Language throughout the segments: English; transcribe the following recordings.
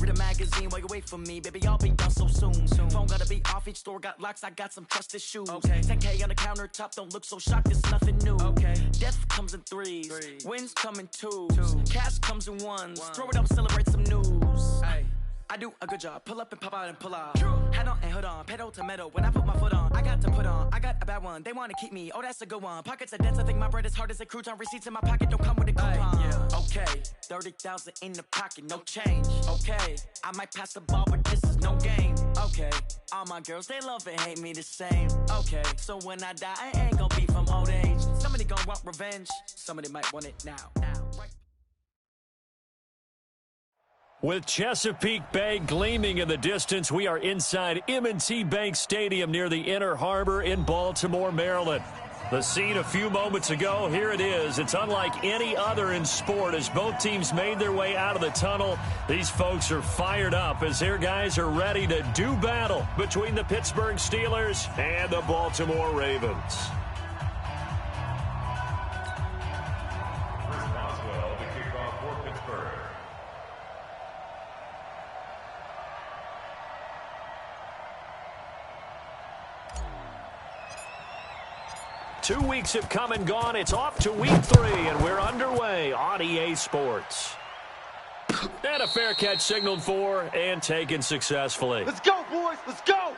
Read a magazine while you wait for me, baby, I'll be done so soon. Phone gotta be off, each store got locks, I got some trusted shoes. 10K on the countertop, don't look so shocked, it's nothing new. Death comes in threes, wins come in twos, cash comes in ones. Throw it up, celebrate some news. I do a good job, pull up and pop out and pull out. Head on and hood on, pedal to metal. When I put my foot on, I got to put on. I got a bad one, they want to keep me. Oh, that's a good one. Pockets are dense, I think my bread is hard as a crouton. Receipts in my pocket don't come with a coupon. Okay, 30,000 in the pocket, no change. Okay, I might pass the ball, but this is no game. Okay, all my girls, they love and hate me the same. Okay, so when I die, I ain't gonna be from old age. Somebody gonna want revenge, somebody might want it now. Right. With Chesapeake Bay gleaming in the distance, we are inside M&T Bank Stadium near the Inner Harbor in Baltimore, Maryland. The scene a few moments ago, here it is. It's unlike any other in sport as both teams made their way out of the tunnel. These folks are fired up as their guys are ready to do battle between the Pittsburgh Steelers and the Baltimore Ravens. 2 weeks have come and gone. It's off to week 3, and we're underway on EA Sports. And a fair catch signaled for and taken successfully. Let's go, boys. Let's go.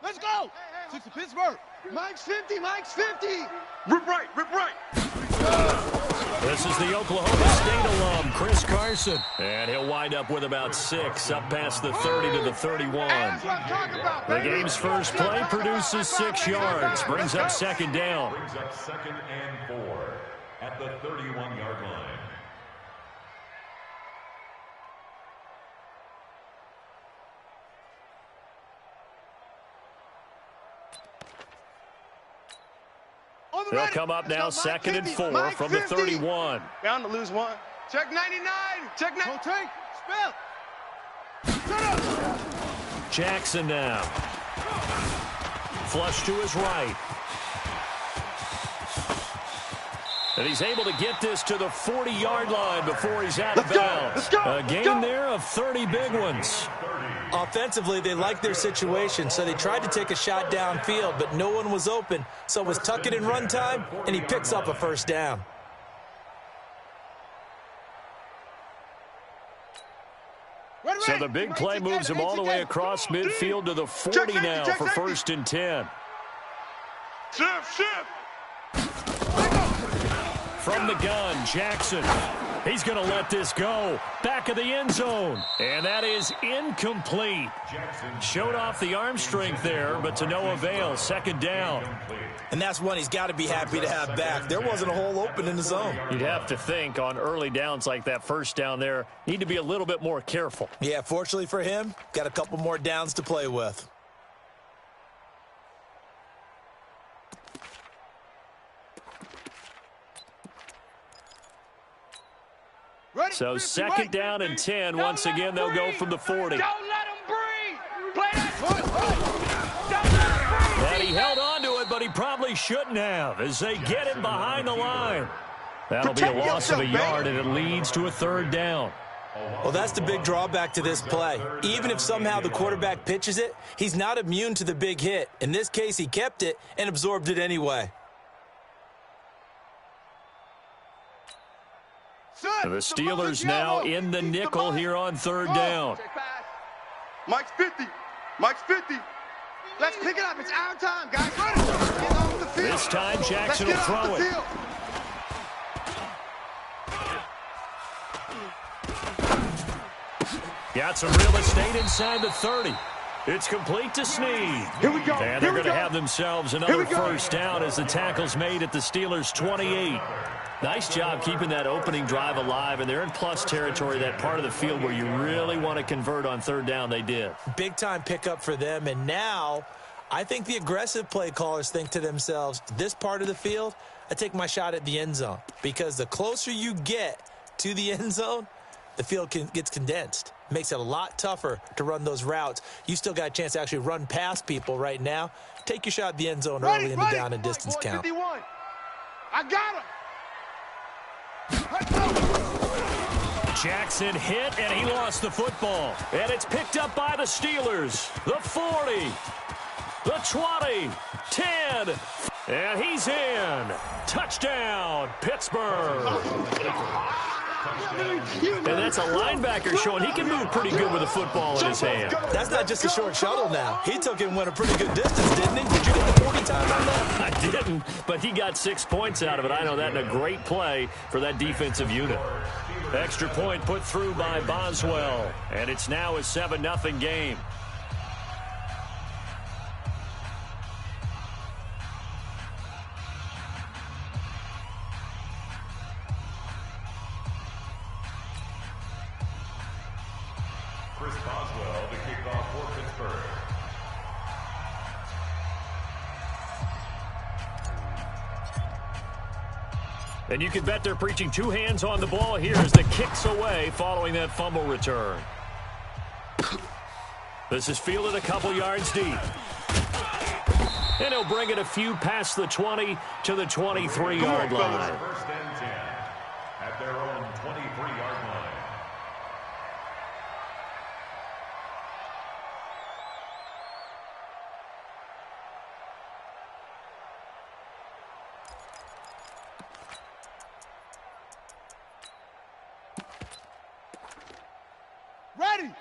Let's go! Six to Pittsburgh. Mike's 50, Mike's 50. Rip right, rip right. This is the Oklahoma State alum, Chris Carson. And he'll wind up with about 6, up past the 30 to the 31. The game's first play produces 6 yards, brings up second down. Brings up 2nd and 4 at the 31-yard line. They'll come up now, 2nd and 4 from the 31. Bound to lose one. Check 99. Check 9. Take. Spell. Shut up. Jackson now. Flush to his right. And he's able to get this to the 40-yard line before he's out of bounds. A gain there of 30 big ones. Offensively, they liked their situation, so they tried to take a shot downfield, but no one was open. So it was tuck it in run time, and he picks up a first down. So the big play moves him all the way across midfield to the 40 now for 1st and 10. Shift. From the gun, Jackson. He's going to let this go. Back of the end zone. And that is incomplete. Showed off the arm strength there, but to no avail. 2nd down. And that's one he's got to be happy to have back. There wasn't a hole open in the zone. You'd have to think on early downs like that first down there, need to be a little bit more careful. Yeah, fortunately for him, got a couple more downs to play with. So 2nd down and 10. Once again, they'll go from the 40. Don't let him breathe. Play that foot. Don't let him breathe. And he held on to it, but he probably shouldn't have as they get him behind the line. That'll be a loss of a yard, and it leads to a 3rd down. Well, that's the big drawback to this play. Even if somehow the quarterback pitches it, he's not immune to the big hit. In this case, he kept it and absorbed it anyway. The Steelers now in the nickel here on 3rd down. Mike's 50. Mike's 50. Let's pick it up. It's our time, guys. Get off the field. This time Jackson will throw it. Got some real estate inside the 30. It's complete to Snead. Here we go. And they're going to have themselves another first down as the tackle's made at the Steelers' 28. Nice job keeping that opening drive alive, and they're in plus territory, that part of the field where you really want to convert on 3rd down. They did. Big-time pickup for them, and now I think the aggressive play callers think to themselves, this part of the field, I take my shot at the end zone. Because the closer you get to the end zone, the field gets condensed. Makes it a lot tougher to run those routes. You still got a chance to actually run past people right now. Take your shot at the end zone early in the down and distance count. 51. I got him. Jackson hit, and he lost the football. And it's picked up by the Steelers. The 40, the 20, 10, and he's in. Touchdown, Pittsburgh. And that's a linebacker showing he can move pretty good with a football in his hand. That's not just a short shuttle now. He took it and went a pretty good distance, didn't he? Did you get the 40 time on that? I didn't, but he got 6 points out of it. I know that, and a great play for that defensive unit. Extra point put through by Boswell, and it's now a 7-0 game. Chris Boswell to kick off for Pittsburgh. And you can bet they're preaching two hands on the ball here as the kick's away following that fumble return. This is fielded a couple yards deep. And he'll bring it a few past the 20 to the 23-yard line. First and 10 at their own 23-yard line.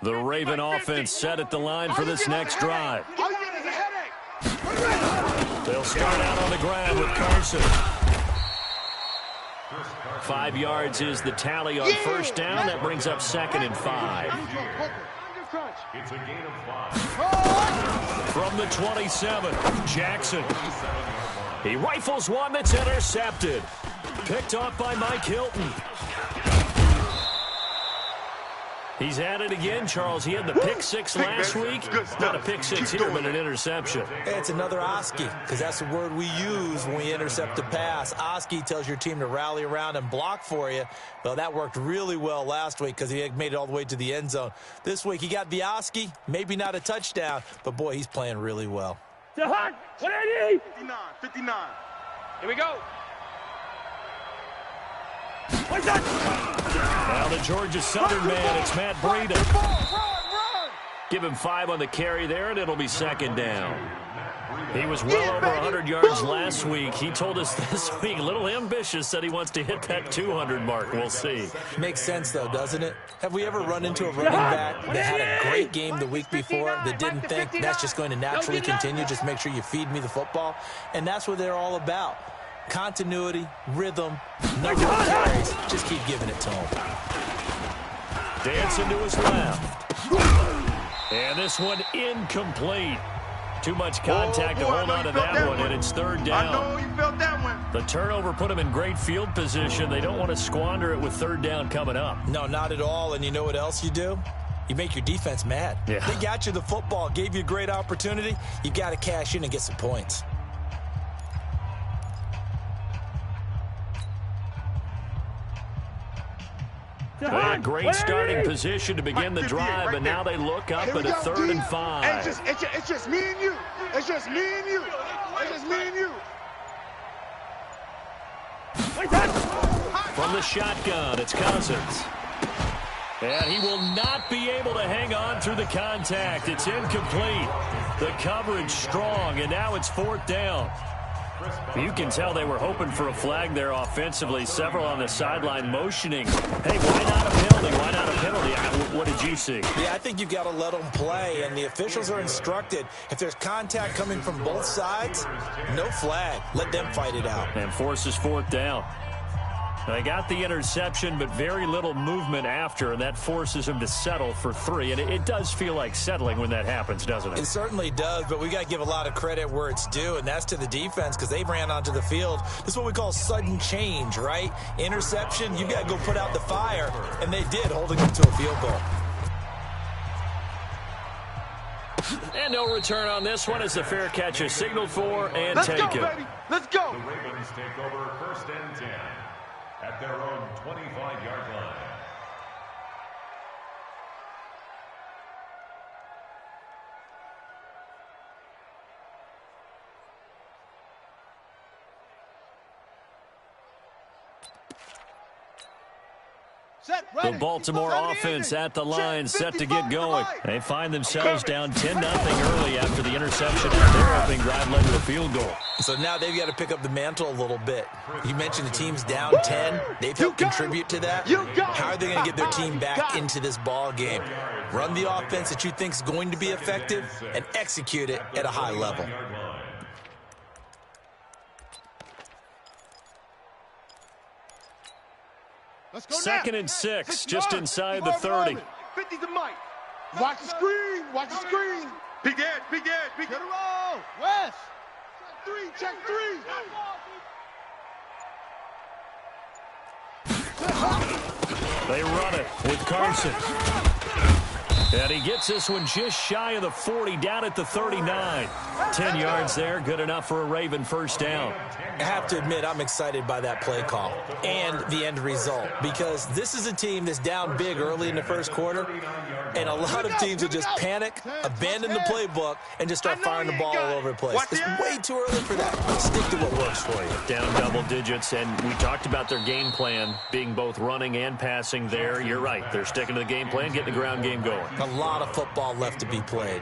The Raven offense set at the line for this next drive. They'll start out on the ground with Carson. 5 yards is the tally on first down. That brings up 2nd and 5. It's a gain of 5. From the 27, Jackson. He rifles one that's intercepted. Picked off by Mike Hilton. He's at it again, Charles. He had the pick six last week. Not a pick six here, but an interception. It's another Oski, because that's the word we use when we intercept a pass. Oski tells your team to rally around and block for you. Well, that worked really well last week because he made it all the way to the end zone. This week, he got the Oski, maybe not a touchdown, but, boy, he's playing really well. 59. Here we go. Now the Georgia Southern man, it's Matt Breida. Give him 5 on the carry there, and it'll be 2nd down. He was well over 100 yards last week. He told us this week, a little ambitious, said he wants to hit that 200 mark. We'll see. Makes sense, though, doesn't it? Have we ever run into a running back that had a great game the week before that didn't think that's just going to naturally continue, just make sure you feed me the football? And that's what they're all about. Continuity, rhythm, number of carries. Just keep giving it to him. Dancing to his left. And this one incomplete. Too much contact to hold on to that one, and it's 3rd down. I know you felt that one. The turnover put them in great field position. They don't want to squander it with 3rd down coming up. No, not at all. And you know what else you do? You make your defense mad. Yeah. They got you the football, gave you a great opportunity. You got to cash in and get some points. A great starting position to begin the drive, but now they look up at a 3rd and 5. It's just me and you. It's just me and you. It's just me and you. From the shotgun, it's Cousins. And he will not be able to hang on through the contact. It's incomplete. The coverage strong, and now it's 4th down. You can tell they were hoping for a flag there offensively. Several on the sideline motioning. Hey, why not a penalty? Why not a penalty? What did you see? Yeah, I think you got to let them play, and the officials are instructed. If there's contact coming from both sides, no flag. Let them fight it out. And forces 4th down. They got the interception, but very little movement after, and that forces him to settle for 3. And it does feel like settling when that happens, doesn't it? It certainly does, but we got to give a lot of credit where it's due, and that's to the defense because they ran onto the field. This is what we call sudden change, right? Interception, you got to go put out the fire, and they did, holding them to a field goal. And no return on this one as the fair catch is signaled for and Let's taken. go, baby. Let's go. The Ravens take over 1st and 10 at their own 25-yard line. The Baltimore offense at the line, set to get going. They find themselves down 10-0 early after the interception at their opening drive led to a field goal. So now they've got to pick up the mantle a little bit. You mentioned the team's down 10. They've helped contribute to that. How are they going to get their team back into this ball game? Run the offense that you think is going to be effective and execute it at a high level. Let's go. 2nd and 6, just inside the 30. 50 to Mike. Watch the screen. Watch the screen. Big edge. Big edge. Big edge. Roll. West. Check 3. They run it with Carson. And he gets this one just shy of the 40, down at the 39. 10 yards there, good enough for a Raven first down. I have to admit, I'm excited by that play call and the end result, because this is a team that's down big early in the first quarter, and a lot of teams will just panic, abandon the playbook, and just start firing the ball all over the place. It's way too early for that. Stick to what works for you. Down double digits, and we talked about their game plan being both running and passing there. You're right. They're sticking to the game plan, getting the ground game going. A lot of football left to be played.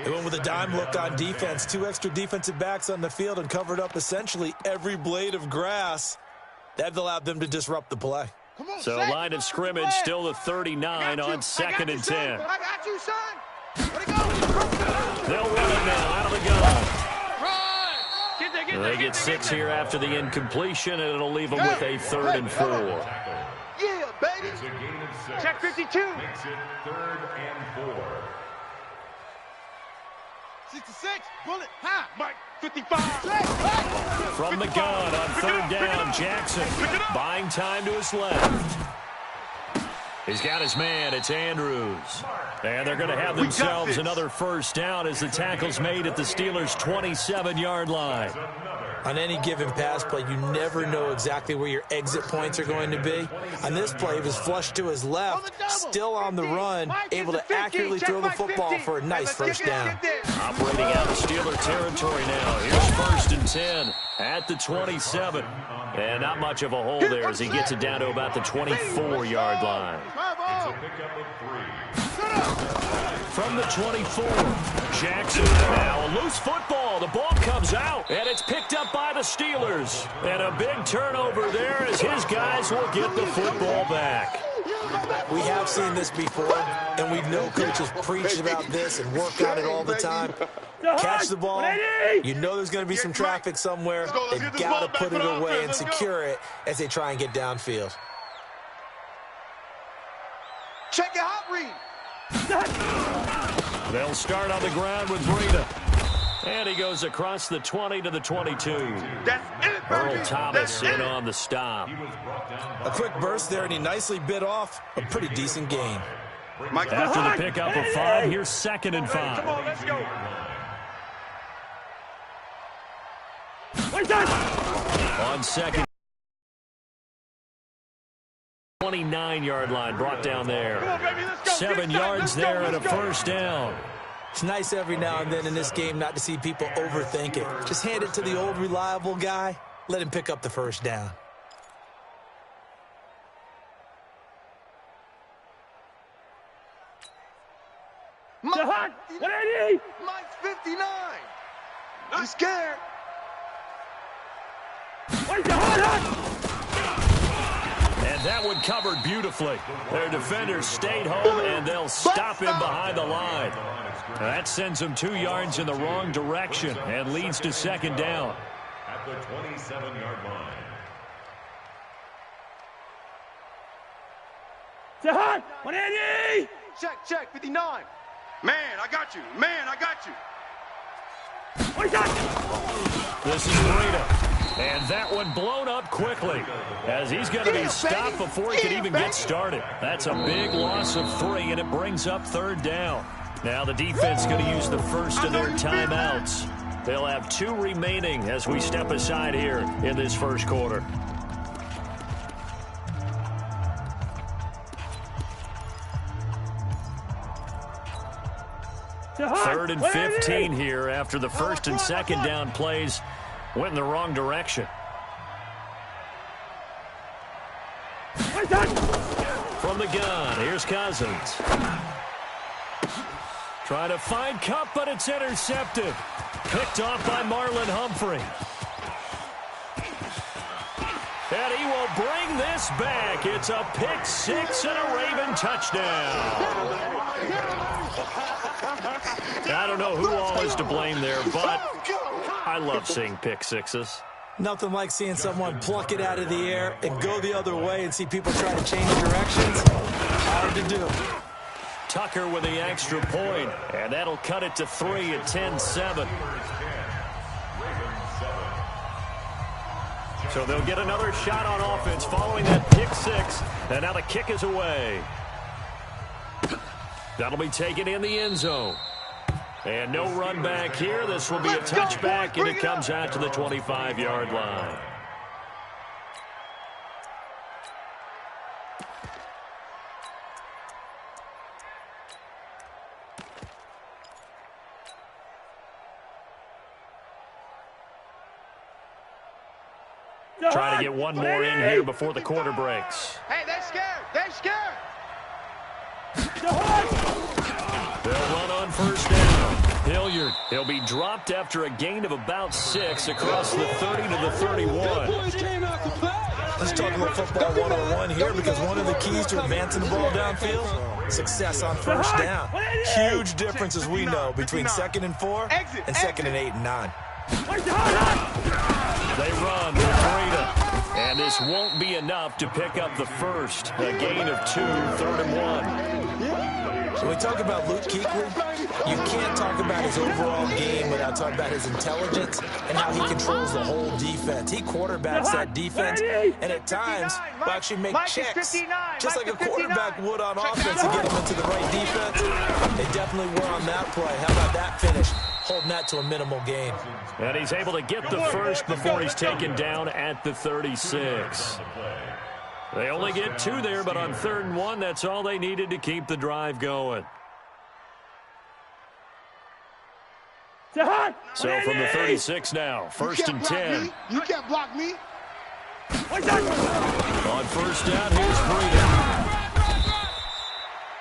They went with a dime look on defense. 2 extra defensive backs on the field and covered up essentially every blade of grass. That allowed them to disrupt the play. So line of scrimmage still the 39 on 2nd and 10. I got you, son. They'll run it now out of the gun. They get 6 here after the incompletion, and it'll leave them with a 3rd and 4. Yeah, baby. It's a gain of 6. Check 52. Makes it 3rd and 4. 66. Bullet. High. Mike. 55. From the gun on 3rd down, Jackson buying time to his left. He's got his man. It's Andrews. And they're going to have themselves another first down as the tackle's made at the Steelers' 27-yard line. On any given pass play, you never know exactly where your exit points are going to be. On this play, he was flushed to his left, still on the run, able to accurately throw the football for a nice first down. Operating out of Steeler territory now. Here's 1st and 10 at the 27. And not much of a hole there as he gets it down to about the 24-yard line. It's a pickup of 3. From the 24, Jackson now a loose football. The ball comes out, and it's picked up by the Steelers. And a big turnover there as his guys will get the football back. We have seen this before, and we know coaches preach about this and work on it all the time. Catch the ball. You know there's going to be some traffic somewhere. They've got to put it away and secure it as they try and get downfield. Check your hot read. They'll start on the ground with Breida. And he goes across the 20 to the 22. That's it, Earl Thomas in on the stop. A quick burst there, and he nicely bit off a pretty decent gain. After the pickup of 5, here's 2nd and 5. Come on, let's go. On 2nd. 29-yard line brought down there. 7 yards there and a first down. It's nice every now and then in this game not to see people overthink it. Just hand it to the old reliable guy. Let him pick up the first down. Mike 59. I'm scared. And that one covered beautifully. Their defenders stayed home, and they'll stop him behind the line. That sends him 2 yards in the wrong direction and leads to 2nd down. At the 27-yard line. Check 59. Man, I got you. Man, I got you. This is Breida. And that one blown up quickly as he's going to be stopped before he can even get started. That's a big loss of 3, and it brings up 3rd down. Now the defense going to use the first of their timeouts. They'll have 2 remaining as we step aside here in this first quarter. Third and 15 here after the first and second down plays went in the wrong direction. From the gun, here's Cousins. Trying to find Cup, but it's intercepted. Picked off by Marlon Humphrey. And he will bring this back. It's a pick 6 and a Raven touchdown. I don't know who all is to blame there, but I love seeing pick 6s. Nothing like seeing someone pluck it out of the air and go the other way and see people try to change directions. Hard to do. Tucker with the extra point, and that'll cut it to 3 at 10-7. So they'll get another shot on offense following that pick 6, and now the kick is away. That'll be taken in the end zone. And no run back here. This will be a touchback, and it comes out to the 25-yard line. Trying to get one more in here before the quarter breaks. Hey, they're scared. They're scared. They'll run on first down. Hilliard, he'll be dropped after a gain of about 6 across the 30 to the 31. Let's talk about football 101 here, because one of the keys to advancing the ball downfield, success on first down. Huge difference, as we know, between 2nd and 4 and 2nd and 8 and 9. They run with Breida, and this won't be enough to pick up the first. A gain of 2, 3rd and 1. When we talk about Luke Kuechly, you can't talk about his overall game without talking about his intelligence and how he controls the whole defense. He quarterbacks that defense, and at times will actually make checks, just like a quarterback would on offense, to get him into the right defense. They definitely were on that play. How about that finish? Holding that to a minimal gain. And he's able to get the first before he's taken down at the 36. They only get 2 there, but on 3rd and 1, that's all they needed to keep the drive going. So from the 36 now, 1st and 10. You can't block me. On first down, here's Breida.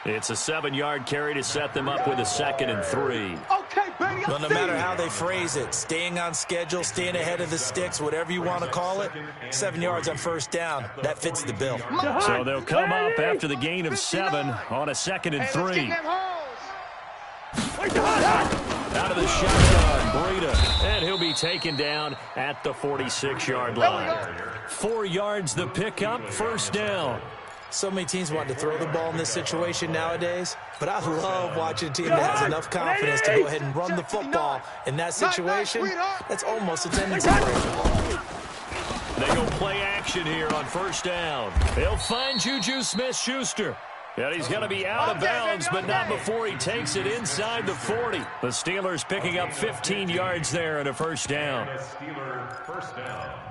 It's a 7-yard carry to set them up with a 2nd and 3. Okay, baby. Well, no matter how they phrase it, staying on schedule, staying ahead of the sticks, whatever you want to call it, 7 yards on first down, that fits the bill. So they'll come up after the gain of 7 on a 2nd and 3. Out of the shotgun, Breida, and he'll be taken down at the 46-yard line. 4 yards the pickup, first down. So many teams want to throw the ball in this situation nowadays, but I love watching a team that has enough confidence to go ahead and run the football in that situation. That's almost a tendency breaker. They go play action here on first down. They'll find Juju Smith-Schuster. And he's going to be out of bounds, but not before he takes it inside the 40. The Steelers picking up 15 yards there and a first down. First down.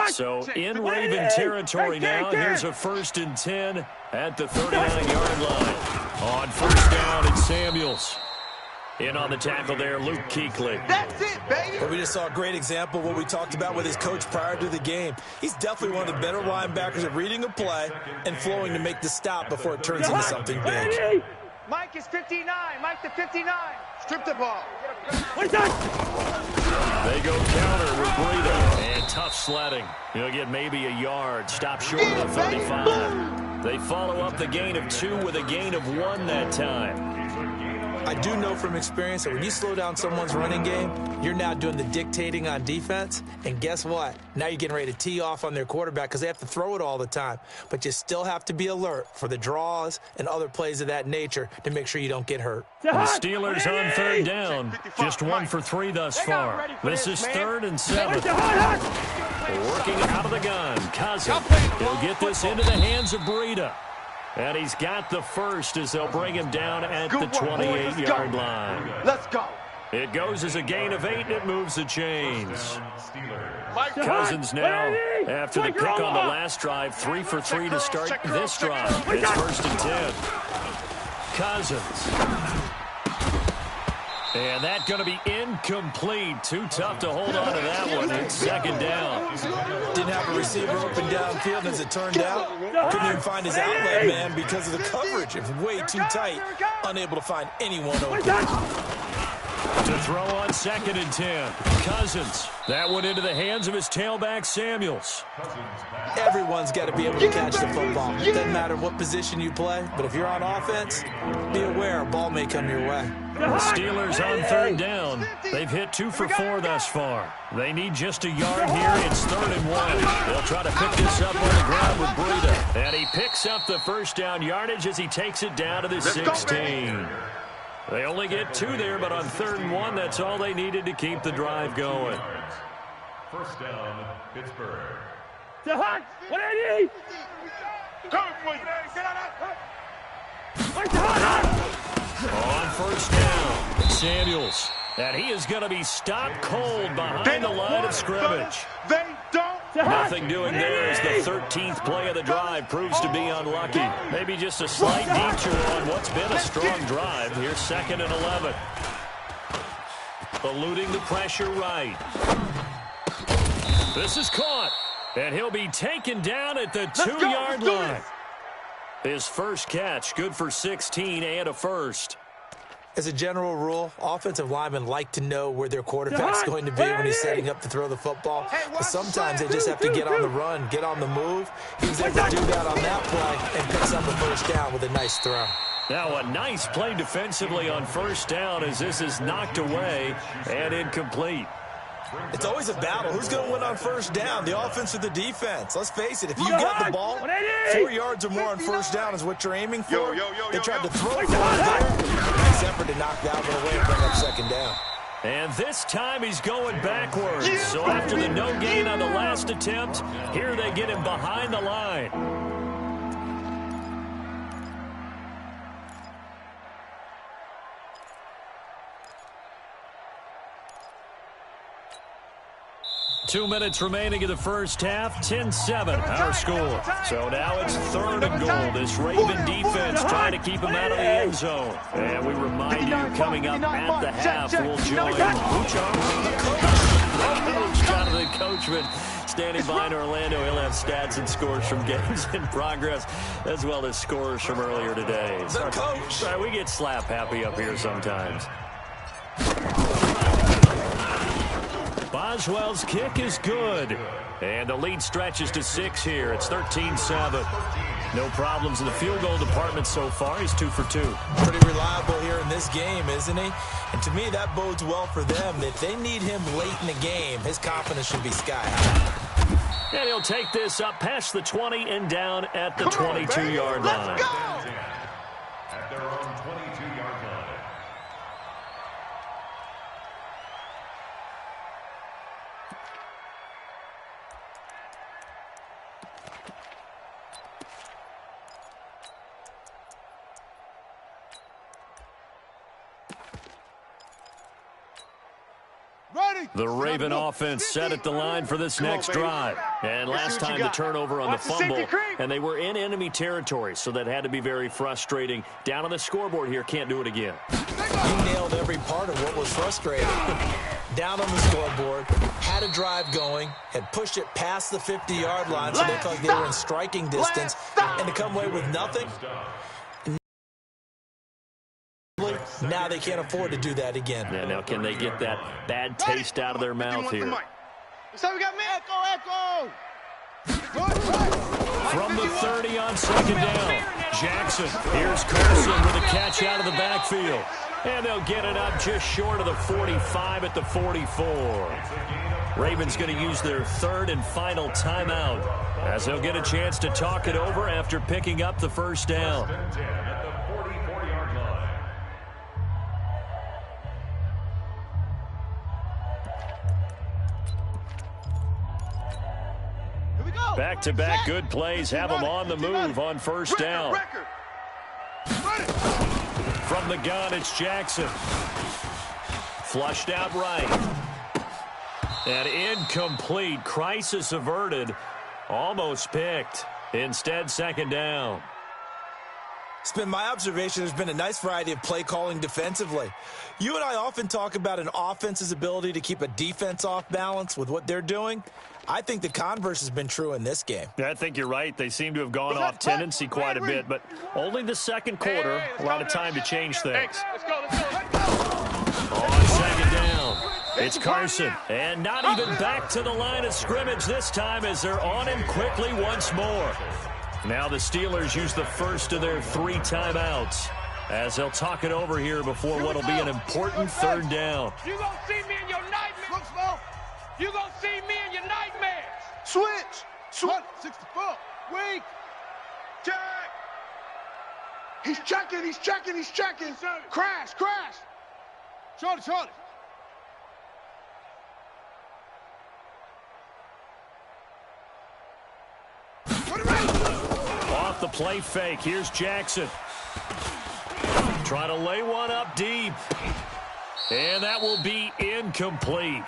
So in Raven territory now, here's a 1st and 10 at the 39-yard line. On first down, it's Samuels. In on the tackle there, Luke Kuechly. That's it, baby. But we just saw a great example of what we talked about with his coach prior to the game. He's definitely one of the better linebackers at reading a play and flowing to make the stop before it turns into something big. Mike is 59. Mike to 59. Strip the ball. They go counter with Breida. And tough sledding. He'll get maybe a yard. Stop short of the 35. They follow up the gain of 2 with a gain of 1 that time. I do know from experience that when you slow down someone's running game, you're now doing the dictating on defense. And guess what? Now you're getting ready to tee off on their quarterback because they have to throw it all the time. But you still have to be alert for the draws and other plays of that nature to make sure you don't get hurt. The Steelers on 3rd down. Just 1 for 3 thus far. This is 3rd and 7. Working out of the gun. Cousins. He'll get this into the hands of Breida. And he's got the first as they'll bring him down at the 28-yard line. Let's go. It goes as a gain of 8, and it moves the chains. Cousins now, after the pick on the last drive, 3 for 3 to start this drive. It's 1st and 10. Cousins. And that's going to be incomplete. Too tough to hold on to that one. It's 2nd down. Didn't have a receiver open downfield, as it turned out. Couldn't even find his outlet man because of the coverage. It was way too tight. Unable to find anyone open. To throw on 2nd and 10. Cousins. That one into the hands of his tailback, Samuels. Everyone's got to be able to catch the football. It doesn't matter what position you play, but if you're on offense, be aware a ball may come your way. The Steelers on 3rd down. They've hit 2 for 4 thus far. They need just a yard here. It's 3rd and 1. They'll try to pick this up on the ground with Breida. And he picks up the first down yardage as he takes it down to the 16. They only get 2 there, but on 3rd and 1, that's all they needed to keep the drive going. 1st down, Pittsburgh. What I need? On 1st down, Samuels. And he is going to be stopped cold behind the line of scrimmage. They don't. Nothing doing there as the 13th play of the drive proves to be unlucky. Maybe just a slight detour on what's been a strong drive. Here's 2nd and 11. Eluding the pressure right. This is caught. And he'll be taken down at the 2-yard line. His first catch, good for 16 and a first. As a general rule, offensive linemen like to know where their quarterback's going to be when he's setting up to throw the football. But sometimes they just have to get on the run, get on the move. He was able to do that on that play and picks up the first down with a nice throw. Now a nice play defensively on 1st down as this is knocked away and incomplete. It's always a battle. Who's going to win on 1st down, the offense or the defense? Let's face it, if you got the ball, 4 yards or more on 1st down is what you're aiming for. They tried to throw it there. Nice effort to knock that one away and bring up 2nd down. And this time he's going backwards. So after the no gain on the last attempt, here they get him behind the line. Two minutes remaining in the first half, 10-7, our score. So now it's 3rd and goal. This Raven defense trying to keep him out of the end zone. And we remind you, coming up at the half, we'll join Jonathan Coachman standing by in Orlando. He'll have stats and scores from games in progress, as well as scores from earlier today. The coach. Sorry, we get slap happy up here sometimes. Boswell's kick is good. And the lead stretches to 6 here. It's 13-7. No problems in the field goal department so far. He's 2 for 2. Pretty reliable here in this game, isn't he? And to me, that bodes well for them. If they need him late in the game, his confidence should be sky high. And he'll take this up past the 20 and down at the 22-yard line. Let's go! At their own 22-yard line. The Raven offense set at the line for this next drive. And last time the turnover on the fumble, and they were in enemy territory, so that had to be very frustrating. Down on the scoreboard here, can't do it again. You nailed every part of what was frustrating. Down on the scoreboard, had a drive going, had pushed it past the 50-yard line, so they felt like they were in striking distance, and to come away with nothing. Now they can't afford to do that again. Yeah, now can they get that bad taste out of their mouth here? So we got Echo. From the 30 on 2nd down, Jackson. Here's Carson with a catch out of the backfield. And they'll get it up just short of the 45 at the 44. Ravens going to use their 3rd and final timeout as they'll get a chance to talk it over after picking up the first down. Here we go. Back-to-back good plays have them on the move on first down. From the gun, it's Jackson. Flushed out right. And incomplete. Crisis averted. Almost picked. Instead, second down. It's been my observation there's been a nice variety of play calling defensively. You and I often talk about an offense's ability to keep a defense off balance with what they're doing. I think the converse has been true in this game. Yeah, I think you're right. They seem to have gone off tendency quite a bit, but only the second quarter, a lot of time to change things. On second down, it's Carson. And not even back to the line of scrimmage this time as they're on him quickly once more. Now the Steelers use the first of their 3 timeouts as they'll talk it over here before what will be an important third down. You're going to see me in your nightmares. You're going to see me in your nightmares. Switch. 64. Weak. Check. He's checking. Crash. Charlie. Off the play fake, here's Jackson. Trying to lay one up deep. And that will be incomplete.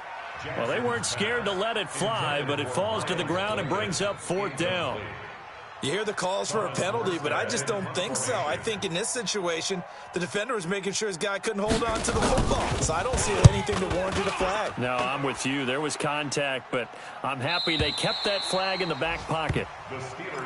Well, they weren't scared to let it fly, but it falls to the ground and brings up fourth down. You hear the calls for a penalty, but I just don't think so. I think in this situation, the defender was making sure his guy couldn't hold on to the football. So I don't see anything to warrant a flag. No, I'm with you. There was contact, but I'm happy they kept that flag in the back pocket.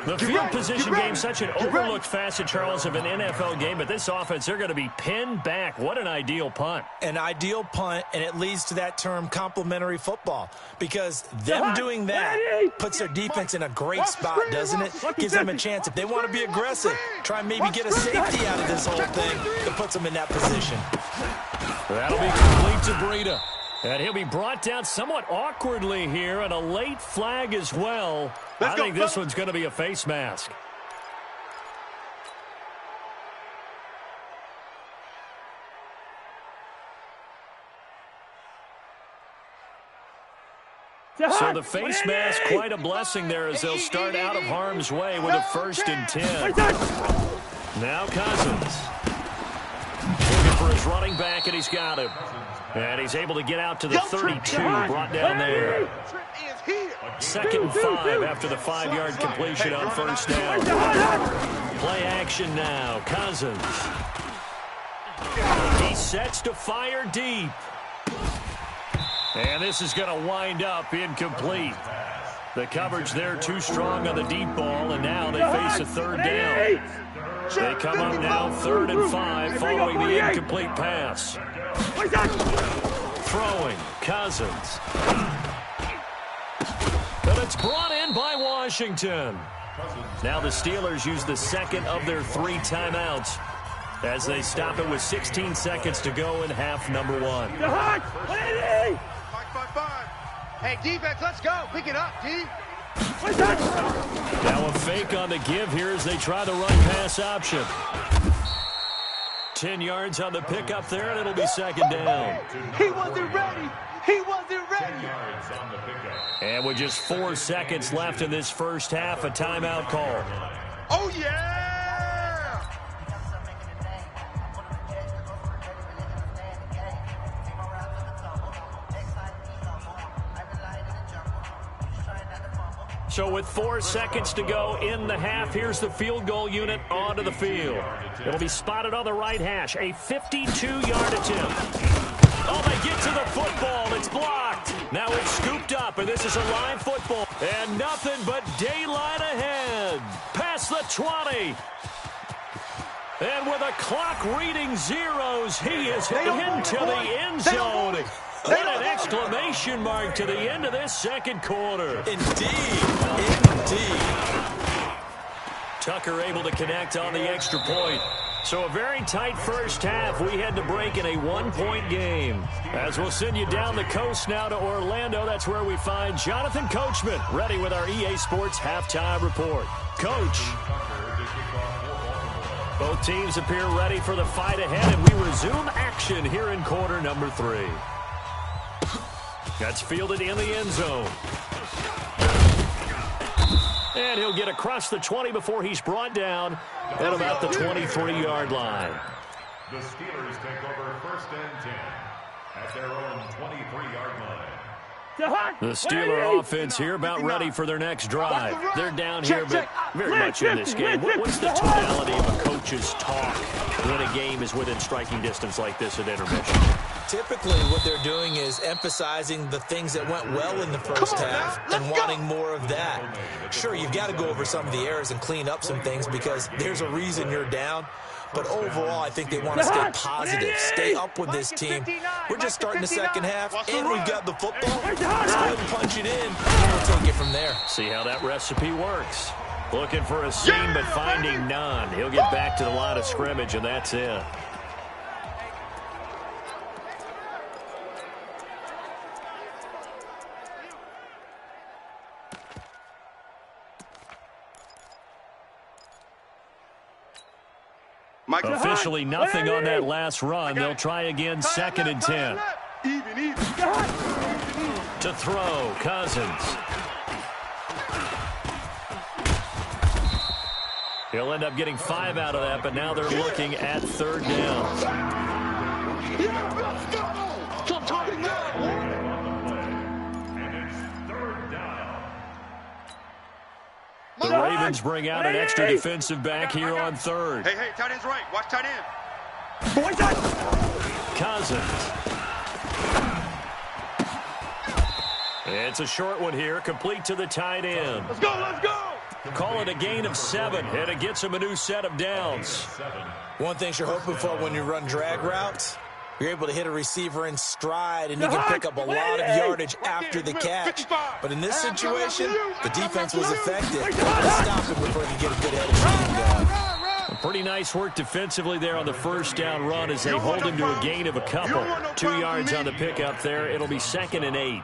The field position game, such an overlooked facet, Charles, of an NFL game, but this offense, they're going to be pinned back. What an ideal punt. An ideal punt, and it leads to that term complementary football, because them doing that puts their defense in a great spot, doesn't it? Gives them a chance. If they want to be aggressive, try and maybe get a safety out of this whole thing that puts them in that position. That'll be complete to Breida. And he'll be brought down somewhat awkwardly here, and a late flag as well. I think this one's going to be a face mask. So the face mask, quite a blessing there as they'll start out of harm's way with a 1st and 10. Now Cousins. Looking for his running back, and he's got him. And he's able to get out to the 32, brought down there. 2nd and 5 after the 5-yard completion on first down. Play action now. Cousins. He sets to fire deep. And this is going to wind up incomplete. The coverage there too strong on the deep ball, and now they face a 3rd down. They come up now 3rd and 5 following the incomplete pass. Throwing, Cousins. But it's brought in by Washington. Now the Steelers use the 2nd of their 3 timeouts as they stop it with 16 seconds to go in half number 1. Hey, defense, let's go. Pick it up, D. Now a fake on the give here as they try the run-pass option. 10 yards on the pickup there, and it'll be 2nd down. He wasn't ready. And with just 4 seconds left in this first half, a timeout call. Oh, yeah! So with 4 seconds to go in the half, here's the field goal unit onto the field. It'll be spotted on the right hash, a 52-yard attempt. Oh, they get to the football. It's blocked. Now it's scooped up, and this is a live football. And nothing but daylight ahead. Past the 20. And with a clock reading zeros, he is into the end zone. What an exclamation mark to the end of this second quarter. Indeed. Tucker able to connect on the extra point. So a very tight first half. We head to break in a 1-point game. As we'll send you down the coast now to Orlando, that's where we find Jonathan Coachman, ready with our EA Sports halftime report. Coach. Both teams appear ready for the fight ahead, and we resume action here in quarter number 3. That's fielded in the end zone. And he'll get across the 20 before he's brought down at about the 23-yard line. The Steelers take over 1st and 10 at their own 23-yard line. The Steeler offense here about ready for their next drive. They're down here, but very much in this game. What's the tonality of a coach's talk when a game is within striking distance like this at intermission? Typically, what they're doing is emphasizing the things that went well in the first half and wanting more of that. Sure, you've got to go over some of the errors and clean up some things because there's a reason you're down. But overall, I think they want to stay positive, stay up with this team. We're just starting the second half, and we've got the football. Let's go ahead and punch it in, and we'll take it from there. See how that recipe works. Looking for a seam, but finding none. He'll get back to the line of scrimmage, and that's it. Officially nothing on that last run. They'll try again, 2nd and 10. To throw, Cousins. He'll end up getting 5 out of that, but now they're looking at 3rd down. The Ravens bring out an extra defensive back here on 3rd. Hey, tight end's right. Watch tight end. Cousins. It's a short one here, complete to the tight end. Let's go. Call it a gain of 7, and it gets him a new set of downs. One thing you're hoping for when you run drag routes, you're able to hit a receiver in stride, and you can pick up a lot of yardage after the catch. But in this situation, the defense was effective. Let's stop him before he can get a good head of steam going. Pretty nice work defensively there on the 1st down run as they hold him to a gain of a couple. 2 yards on the pickup there. It'll be 2nd and 8.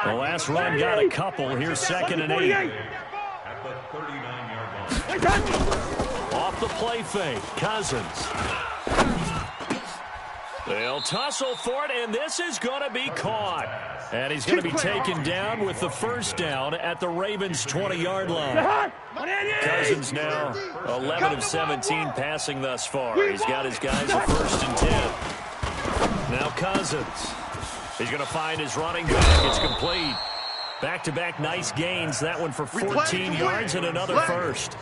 The last run got a couple. Here's 2nd and 8. At the 39-yard line. Off the play fake, Cousins. They'll tussle for it, and this is going to be caught. And he's going to be taken down with the 1st down at the Ravens' 20-yard line. Cousins now 11 of 17 passing thus far. He's got his guys at 1st and 10. Now Cousins. He's going to find his running back. It's complete. Back-to-back nice gains. That one for 14 yards and another 1st.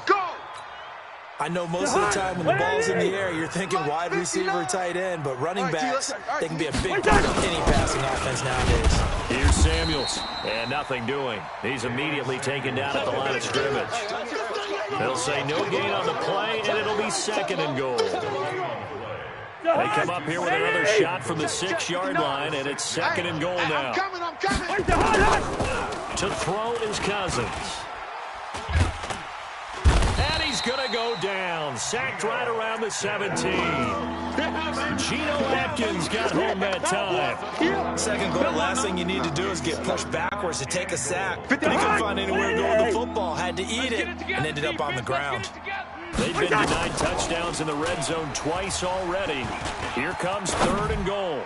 I know most of the time when the ball's in the air, you're thinking wide receiver, tight end, but running backs, they can be a big part of any passing offense nowadays. Here's Samuels, and nothing doing. He's immediately taken down at the line of scrimmage. They'll say no gain on the play, and it'll be 2nd and goal. They come up here with another shot from the 6-yard line, and it's 2nd and goal now. To throw is Cousins. And he's going to go down. Sacked right around the 17. Geno Atkins got home that time. 2nd goal, last thing you need to do is get pushed backwards to take a sack. But he couldn't find anywhere to go with the football, had to eat it, and ended up on the ground. They've been denied touchdowns in the red zone twice already. Here comes 3rd and goal.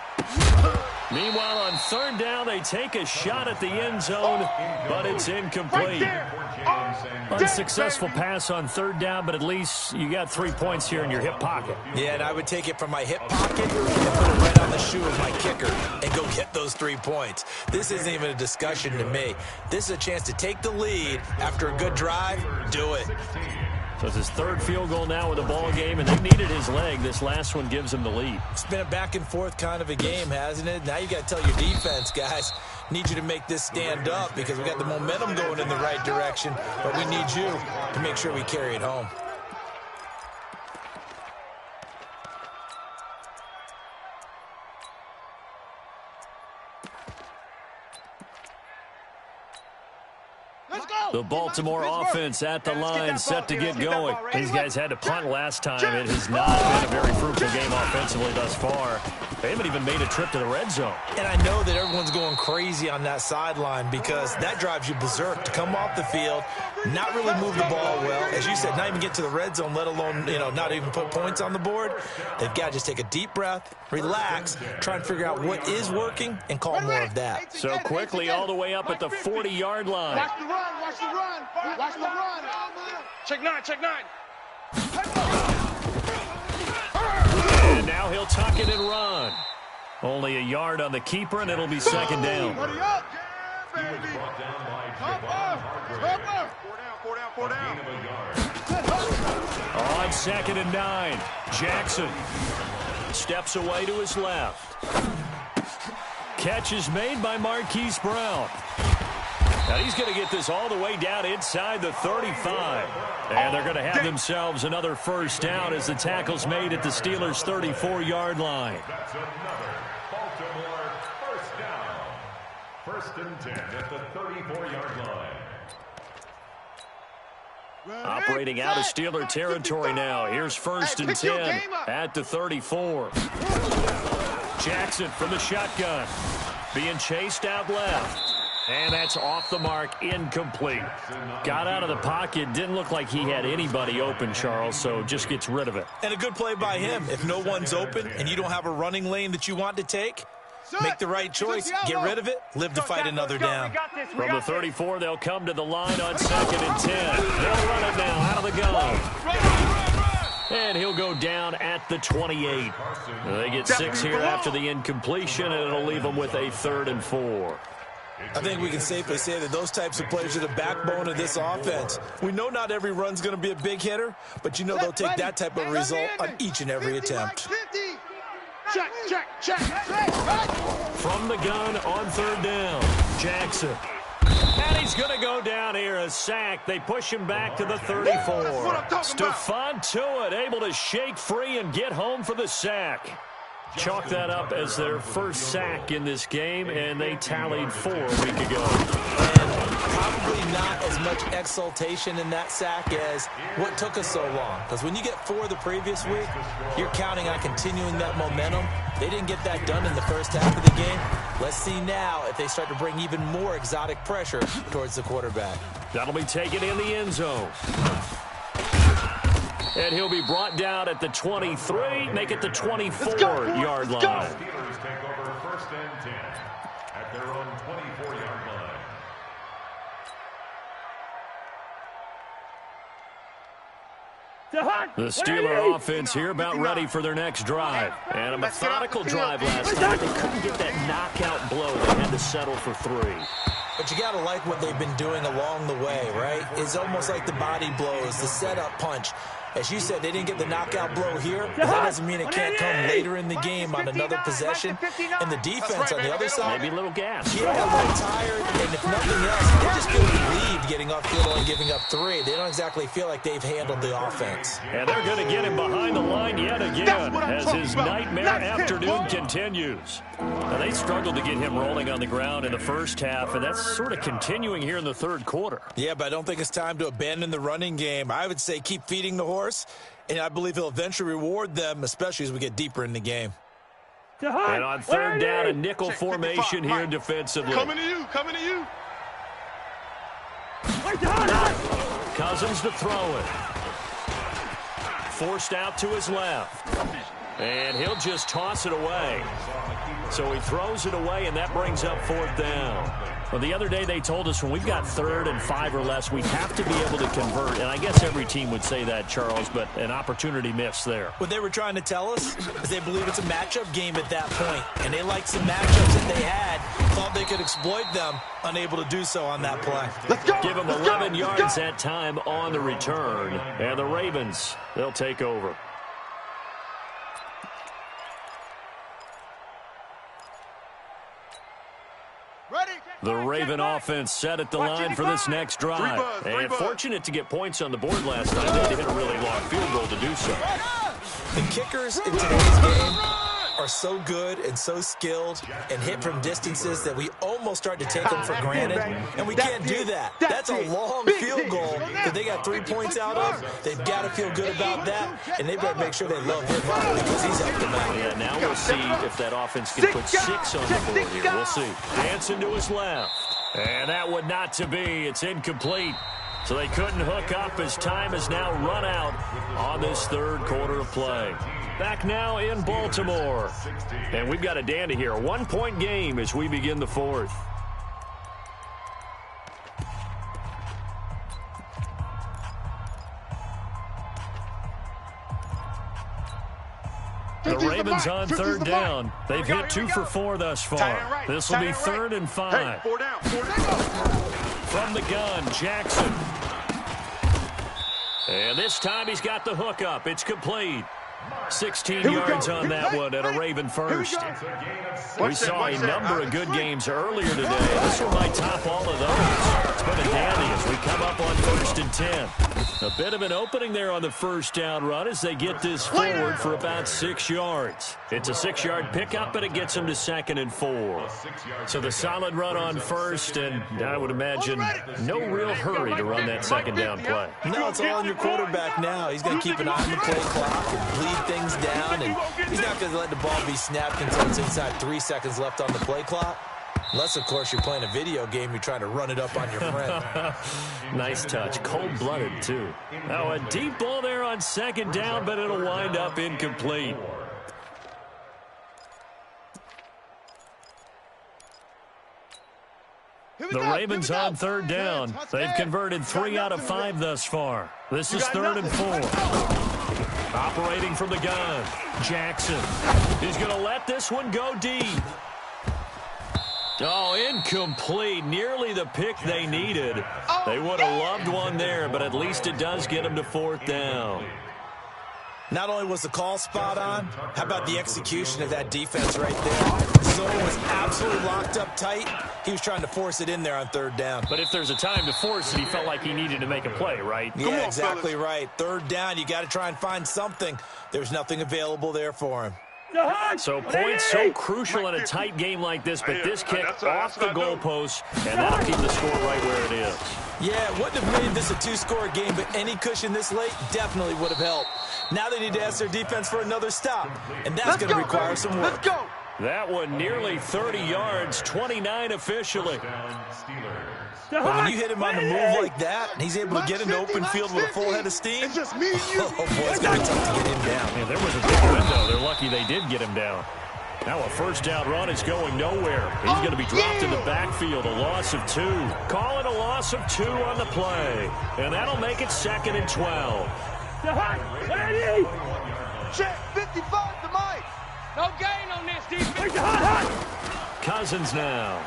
Meanwhile, on 3rd down, they take a shot at the end zone, but it's incomplete. Unsuccessful pass on 3rd down, but at least you got 3 points here in your hip pocket. Yeah, and I would take it from my hip pocket and put it right on the shoe of my kicker and go get those 3 points. This isn't even a discussion to me. This is a chance to take the lead after a good drive. Do it. So it's his 3rd field goal now with the ball game, and they needed his leg. This last one gives him the lead. It's been a back-and-forth kind of a game, hasn't it? Now you got to tell your defense, guys, need you to make this stand up because we got the momentum going in the right direction, but we need you to make sure we carry it home. The Baltimore offense at the line, set to get going. These guys had to punt last time. It has not been a very fruitful game offensively thus far. They haven't even made a trip to the red zone. And I know that everyone's going crazy on that sideline because that drives you berserk to come off the field, not really move the ball well. As you said, not even get to the red zone, let alone, not even put points on the board. They've got to just take a deep breath, relax, try and figure out what is working and call more of that. So quickly all the way up at the 40-yard line. Watch the run. Watch the run. Check 9. Check 9. And now he'll tuck it and run. Only a yard on the keeper, and it'll be second down. Hurry up. He was brought down by Four down. On 2nd and 9, Jackson steps away to his left. Catch is made by Marquise Brown. Now he's going to get this all the way down inside the 35. And they're going to have themselves another first down as the tackle's made at the Steelers' 34-yard line. That's another Baltimore first down. 1st and 10 at the 34-yard line. Operating out of Steeler territory now. Here's 1st and 10 at the 34. Jackson from the shotgun. Being chased out left. And that's off the mark, incomplete. Got out of the pocket, didn't look like he had anybody open, Charles, so just gets rid of it. And a good play by him. If no one's open and you don't have a running lane that you want to take, make the right choice, get rid of it, live to fight another down. From the 34, they'll come to the line on 2nd and 10. They'll run it now out of the gun. And he'll go down at the 28. They get 6 here after the incompletion, and it'll leave them with a 3rd and 4. I think we can safely say that those types of players are the backbone of this offense. We know not every run's going to be a big hitter, but you know they'll take that type of result on each and every attempt. Check. From the gun on 3rd down, Jackson. And he's going to go down here, a sack. They push him back to the 34. Stephon Tuitt able to shake free and get home for the sack. Chalk that up as their first sack in this game, and they tallied 4 a week ago. And probably not as much exultation in that sack as what took us so long. Because when you get 4 the previous week, you're counting on continuing that momentum. They didn't get that done in the first half of the game. Let's see now if they start to bring even more exotic pressure towards the quarterback. That'll be taken in the end zone. And he'll be brought down at the 23, make it the 24-yard line. Steelers take over 1st and 10 at their own 24-yard line. The Steeler offense here about ready for their next drive. And a methodical drive last time. They couldn't get that knockout blow. They had to settle for 3. But you got to like what they've been doing along the way, right? It's almost like the body blows, the setup punch. As you said, they didn't get the knockout blow here, but that doesn't mean it can't come later in the game on another possession. And the defense on the other side, maybe a little gas. Yeah, a little tired, and if nothing else, they just feel relieved getting off field and giving up 3. They don't exactly feel like they've handled the offense. And they're going to get him behind the line yet again as his nightmare afternoon continues. Now, they struggled to get him rolling on the ground in the first half, and that's sort of continuing here in the 3rd quarter. Yeah, but I don't think it's time to abandon the running game. I would say keep feeding the horse, and I believe he'll eventually reward them, especially as we get deeper in the game. And on 3rd down, a nickel formation here defensively. Coming to you. Cousins to throw it. Forced out to his left. And he'll just toss it away. So he throws it away, and that brings up 4th down. Well, the other day they told us when we've got 3rd and 5 or less, we have to be able to convert. And I guess every team would say that, Charles, but an opportunity missed there. What they were trying to tell us is they believe it's a matchup game at that point, and they liked some matchups that they had, thought they could exploit them, unable to do so on that play. Let's go. Give them 11 yards that time on the return. And the Ravens, they'll take over. The Raven offense set at the line for this next drive. And fortunate to get points on the board last night. They had to hit a really long field goal to do so. The kickers in today's game are so good and so skilled and hit from distances that we almost start to take them for granted, and we can't do that. That's a long field goal that they got 3 points out of. They've got to feel good about that, and they better make sure they love him because he's helped them out. Yeah, now we'll see if that offense can put 6 on the board here. We'll see. Hanson to his left, and that would not to be. It's incomplete. So they couldn't hook up as time has now run out on this 3rd quarter of play. Back now in Baltimore. And we've got a dandy here. A 1-point game as we begin the 4th. Ravens on third down. They've hit 2 for 4 thus far. This will be 3rd and 5. From the gun, Jackson. And this time he's got the hook up. It's complete. 16 yards on that one and a Raven first. We saw a number of good games earlier today. This one might top all of those. It's been a dandy as we come up on 1st and 10. A bit of an opening there on the first down run as they get this forward for about 6 yards. It's a 6-yard pickup, but it gets them to 2nd and 4. So the solid run on first, and I would imagine no real hurry to run that 2nd down play. No, it's all on your quarterback now. He's going to keep an eye on the play clock and bleed things down, and he's not going to let the ball be snapped until it's inside 3 seconds left on the play clock. Unless, of course, you're playing a video game, you're trying to run it up on your friend. Nice touch. Cold-blooded, too. Now, a deep ball there on 2nd down, but it'll wind up incomplete. The Ravens on 3rd down. They've converted 3 out of 5 thus far. This is 3rd and 4. Operating from the gun, Jackson. He's going to let this one go deep. Oh, incomplete. Nearly the pick they needed. They would have loved one there, but at least it does get them to 4th down. Not only was the call spot on, how about the execution of that defense right there? Zone was absolutely locked up tight. He was trying to force it in there on 3rd down. But if there's a time to force it, he felt like he needed to make a play, right? Yeah, exactly right. 3rd down, you got to try and find something. There's nothing available there for him. So points so crucial in a tight game like this, but this kick off the goalpost, and that'll keep the score right where it is. Yeah, it wouldn't have made this a 2-score game, but any cushion this late definitely would have helped. Now they need to ask their defense for another stop, and that's going to require some work. Let's go. That one nearly 30 yards, 29 officially. But when you hit him on the move like that, and he's able to get into open field with a full head of steam, oh boy, it's going to be tough to get him down. Yeah, there was a big window. They're lucky they did get him down. Now a 1st down run is going nowhere. He's going to be dropped in the backfield, a loss of 2. Call it a loss of 2 on the play. And that'll make it 2nd and 12. Check 55 to Mike. No gain on this defense. Cousins now.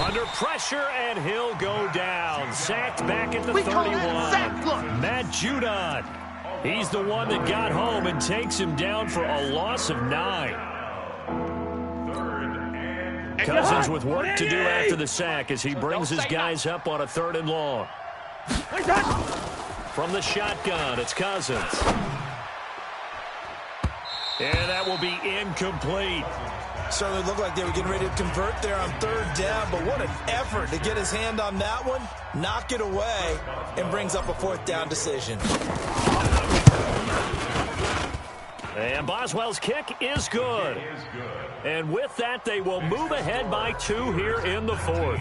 Under pressure, and he'll go down. Sacked back at the 31. Matt Judon. He's the one that got home and takes him down for a loss of 9. Cousins with work to do after the sack as he brings his guys up on a 3rd and long. From the shotgun, it's Cousins. And that will be incomplete. Certainly looked like they were getting ready to convert there on 3rd down, but what an effort to get his hand on that one, knock it away, and brings up a 4th down decision. And Boswell's kick is good. And with that, they will move ahead by 2 here in the 4th.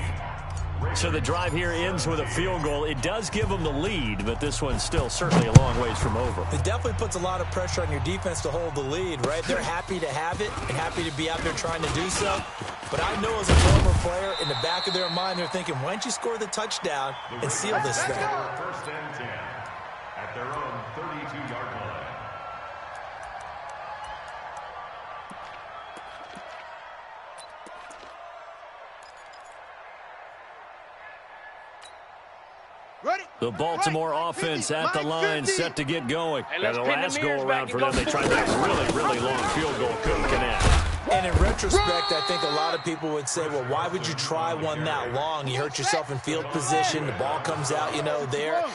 So the drive here ends with a field goal. It does give them the lead, but this one's still certainly a long ways from over. It definitely puts a lot of pressure on your defense to hold the lead, right? They're happy to have it and happy to be out there trying to do so. But I know as a former player, in the back of their mind, they're thinking, why don't you score the touchdown and seal this thing? 1st and 10 at their own 32-yard line. The Baltimore offense at the line, set to get going. And the last go-around for them, they tried that really long field goal, couldn't connect. And in retrospect, I think a lot of people would say, well, why would you try one that long? You hurt yourself in field position. The ball comes out, there.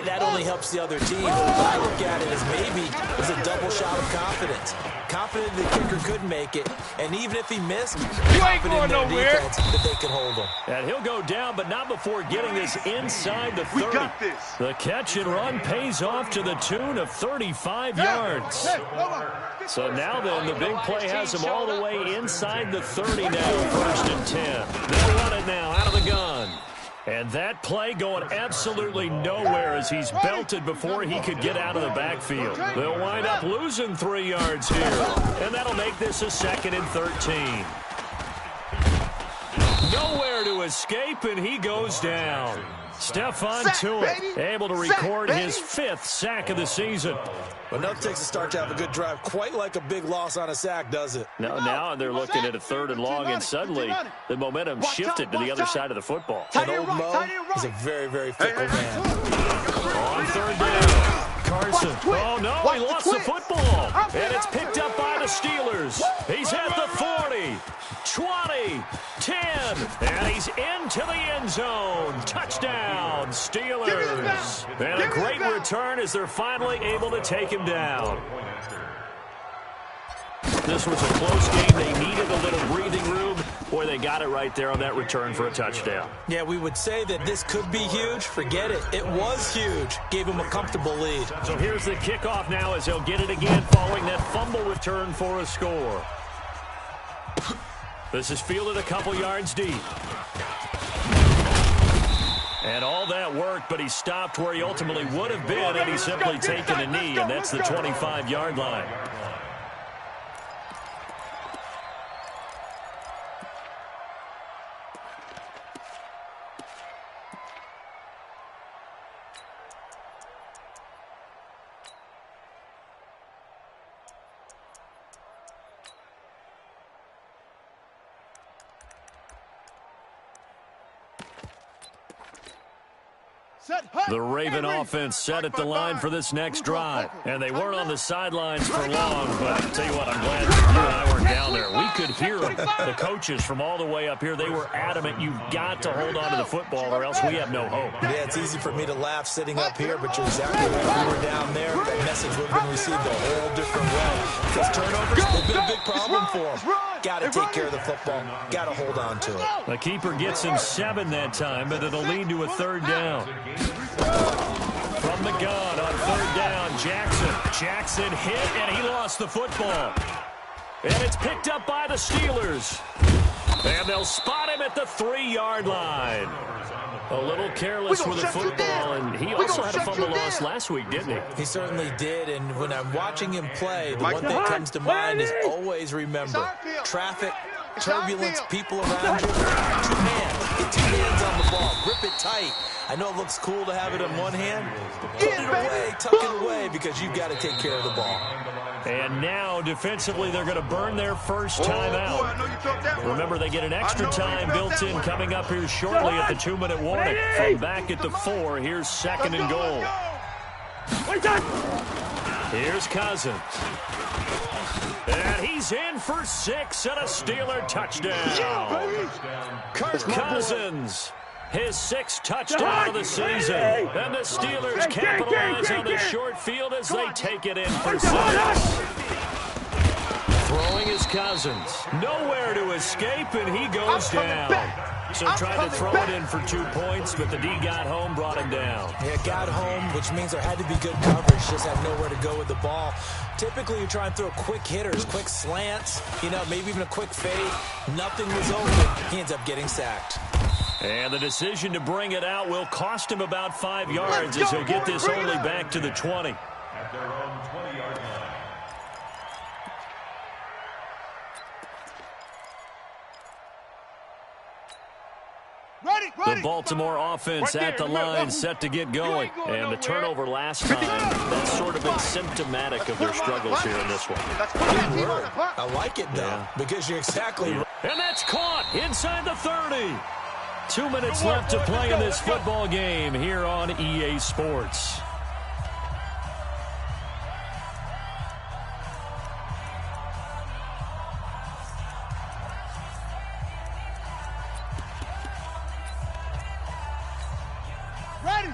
That only helps the other team. But what I look at it as maybe is a double shot of confidence. Confident the kicker could make it. And even if he missed, confident in their defense that they could hold him. And he'll go down, but not before getting this inside the 30. The catch and run pays off to the tune of 35 yards. So now then, the big play has him all the way inside the 30 now, 1st and 10. They'll run it now out of the gun. And that play going absolutely nowhere as he's belted before he could get out of the backfield. They'll wind up losing 3 yards here. And that'll make this a 2nd and 13. Nowhere to escape, and he goes down. Stephon Tuitt able to record his 5th sack of the season. But nothing takes a start to have a good drive, quite like a big loss on a sack, does it? Now they're looking at a 3rd and long, and suddenly the momentum shifted to the other side of the football. And old Mo is a very, very fickle man. On 3rd down. Carson. Oh, no, he lost the football. And it's picked up by the Steelers. He's at the 40, 20, 10, and he's into the end zone. Touchdown, Steelers. And a great return as they're finally able to take him down. This was a close game. They needed a little breathing room. Boy, they got it right there on that return for a touchdown. Yeah, we would say that this could be huge. Forget it. It was huge. Gave him a comfortable lead. So here's the kickoff now as they'll get it again following that fumble return for a score. This is fielded a couple yards deep. And all that worked, but he stopped where he ultimately would have been had he simply taken a knee, and that's the 25-yard line. The Raven offense set at the line for this next drive. And they weren't on the sidelines for long, but I'll tell you what, I'm glad you and I weren't down there. We could hear the coaches from all the way up here. They were adamant, you've got to hold on to the football or else we have no hope. Yeah, it's easy for me to laugh sitting up here, but you're exactly right. If we were down there, that message would have been received a whole different way. Because turnovers have been a big problem for them. Got to take care of the football. Got to hold on to it. The keeper gets him 7 that time, but it'll lead to a 3rd down. From the gun on 3rd down, Jackson hit, and he lost the football. And it's picked up by the Steelers. And they'll spot him at the 3-yard line. A little careless with the football, and he also had a fumble loss last week, didn't he? He certainly did, and when I'm watching him play, the one thing that comes to mind is always remember, traffic, turbulence, people around you, 2 hands. Get 2 hands on the ball. Grip it tight. I know it looks cool to have it in one hand. Put it away, tuck it away, because you've got to take care of the ball. And now, defensively, they're going to burn their first time out. Remember, they get an extra time built in coming up here shortly at the 2-minute warning. From back at the 4, here's 2nd and goal. Here's Cousins. And he's in for 6 and a Steeler touchdown. Kirk Cousins. His 6th touchdown of the season. And the Steelers capitalize on the short field as they take it in for 6. Throwing is Cousins. Nowhere to escape, and he goes down. So tried to throw it in for 2 points, but the D got home, brought him down. Yeah, got home, which means there had to be good coverage. Just had nowhere to go with the ball. Typically, you try and throw quick hitters, quick slants, maybe even a quick fade. Nothing was open. He ends up getting sacked. And the decision to bring it out will cost him about 5 yards as he'll get this only back to the 20. At their own 20-yard line. The Baltimore offense at the line set to get going. And the turnover last time, that's sort of been symptomatic of their struggles here in this one. Good word. I like it, though, because you're exactly right. And that's caught inside the 30. 2 minutes left to play in this football game here on EA Sports.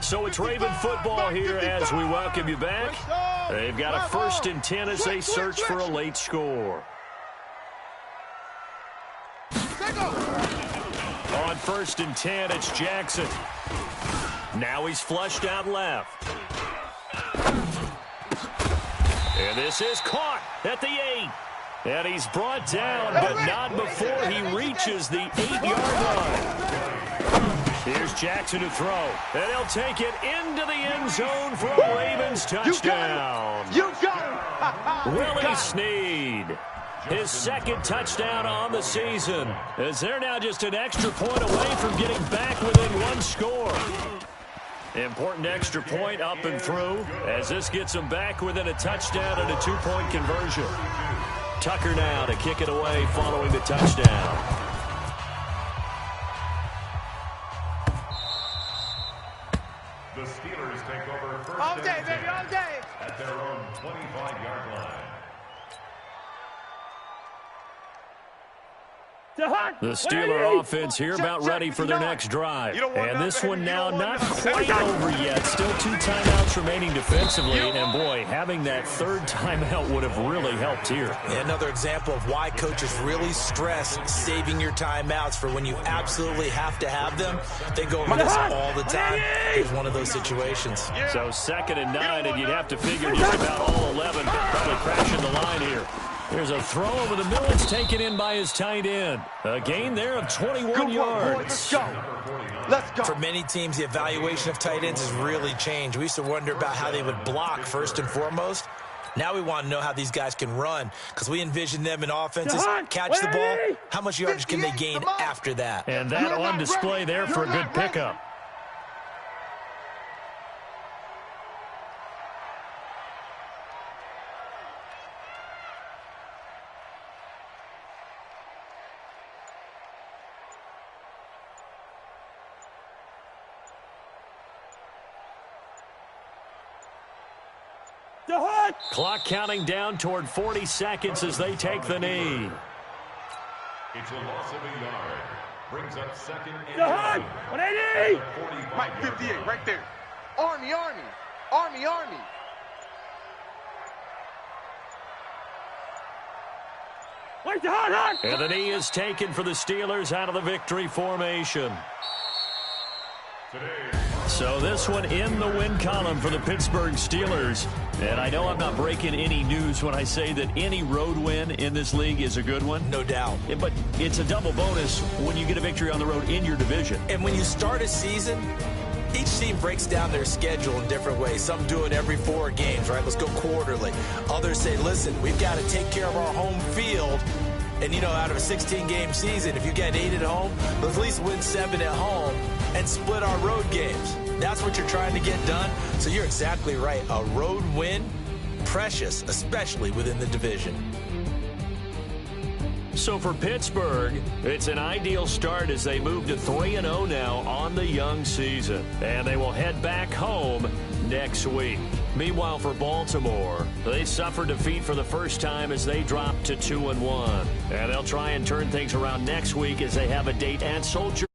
So it's Raven football here as we welcome you back. They've got a 1st and 10 as they search for a late score. On 1st and 10, it's Jackson. Now he's flushed out left. And this is caught at the 8. And he's brought down, but not before he reaches the 8-yard line. Here's Jackson to throw, and he'll take it into the end zone for a Ravens touchdown. You got it. Willie Snead. his second touchdown on the season, as they're now just an extra point away from getting back within one score. Important extra point up and through, as this gets them back within a touchdown and a 2-point conversion. Tucker now to kick it away following the touchdown. The Steelers take over first All and day, 10 baby, all day. at their own 25-yard line. The Steeler offense here about ready for their next drive. And this one now not quite over yet. Still 2 timeouts remaining defensively. And, boy, having that third timeout would have really helped here. Another example of why coaches really stress saving your timeouts for when you absolutely have to have them. They go over this all the time. Here's one of those situations. So 2nd and 9, and you'd have to figure just about all 11 probably crashing the line here. There's a throw over the middle. It's taken in by his tight end. A gain there of 21 yards. Let's go. Let's go. For many teams, the evaluation of tight ends has really changed. We used to wonder about how they would block first and foremost. Now we want to know how these guys can run, because we envision them in offenses, catch the ball. How much yardage can they gain after that? And that on display there for a good pickup. Clock counting down toward 40 seconds as they take the knee. It's a loss of a yard. Brings up 2nd and 180. Mike 58 right there. Army, Army. Army, Army. And the knee is taken for the Steelers out of the victory formation. So this one in the win column for the Pittsburgh Steelers. And I know I'm not breaking any news when I say that any road win in this league is a good one. No doubt. But it's a double bonus when you get a victory on the road in your division. And when you start a season, each team breaks down their schedule in different ways. Some do it every 4 games, right? Let's go quarterly. Others say, listen, we've got to take care of our home field. And, out of a 16-game season, if you get 8 at home, let's at least win 7 at home and split our road games. That's what you're trying to get done. So you're exactly right. A road win, precious, especially within the division. So for Pittsburgh, it's an ideal start as they move to 3-0 now on the young season. And they will head back home next week. Meanwhile, for Baltimore, they suffered defeat for the first time as they dropped to 2-1. And they'll try and turn things around next week as they have a date at Soldier